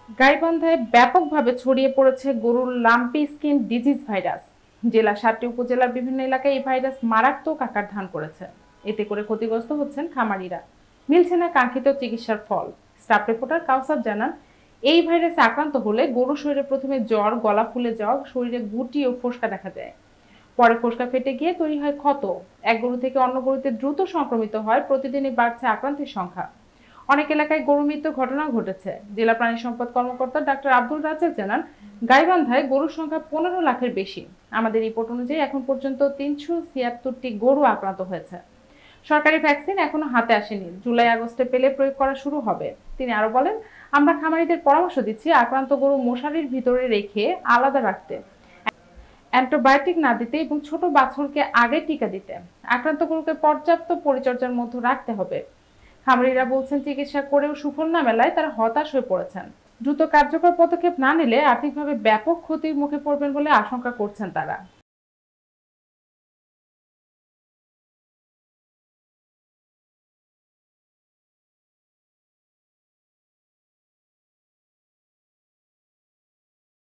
গাইবান্ধায় ব্যাপকভাবে ছড়িয়ে পড়েছে গরুর লাম্পি স্কিন ডিজিজ ভাইরাস। জেলার ৭টি উপজেলার বিভিন্ন এলাকায় এই ভাইরাস মারাত্মক আকার ধারণ করেছে। এতে করে ক্ষতিগ্রস্ত হচ্ছেন খামারিরা। মিলছে না কাঙ্ক্ষিত চিকিৎসার ফল। স্টাফ রিপোর্টার কাউসার জানান, এই ভাইরাসে আক্রান্ত হলে গরুর শরীরে প্রথমে জ্বর, গলা ফুলে যাওয়া, শরীরে গুটি ও ফোস্কা দেখা যায়। পরে ফোস্কা ফেটে গিয়ে তৈরি হয় ক্ষত। এক গরু থেকে অন্য গরুতে দ্রুত সংক্রমিত হয়, প্রতিদিনই বাড়ছে আক্রান্তের সংখ্যা। অনেক এলাকায় গরু মৃত্যুর ঘটনাও ঘটেছে। জেলা প্রাণী সম্পদ কর্মকর্তা ডাক্তার আব্দুল রাজ্জাক জানান, গাইবান্ধায় গরুর সংখ্যা ১৫ লাখের বেশি। আমাদের রিপোর্ট অনুযায়ী এখন পর্যন্ত ৩৭৬টি গরু আক্রান্ত হয়েছে। সরকারি ভ্যাকসিন এখনো হাতে আসেনি, জুলাই-আগস্টে পেলে প্রয়োগ করা শুরু হবে। তিনি আরো বলেন, আমরা খামারিদের পরামর্শ দিচ্ছি আক্রান্ত গরু মশারির ভিতরে রেখে আলাদা রাখতে, অ্যান্টিবায়োটিক না দিতে এবং ছোট বাছুরকে আগে টিকা দিতে। আক্রান্ত গরুকে পর্যাপ্ত পরিচর্যার মধ্যে রাখতে হবে। খামারিরা বলছেন, চিকিৎসা করেও সুফল না মেলায় তারা হতাশ হয়ে পড়েছেন। দ্রুত কার্যকর পদক্ষেপ না নিলে আর্থিকভাবে ব্যাপক ক্ষতির মুখে পড়বেন বলে আশঙ্কা করছেন তারা।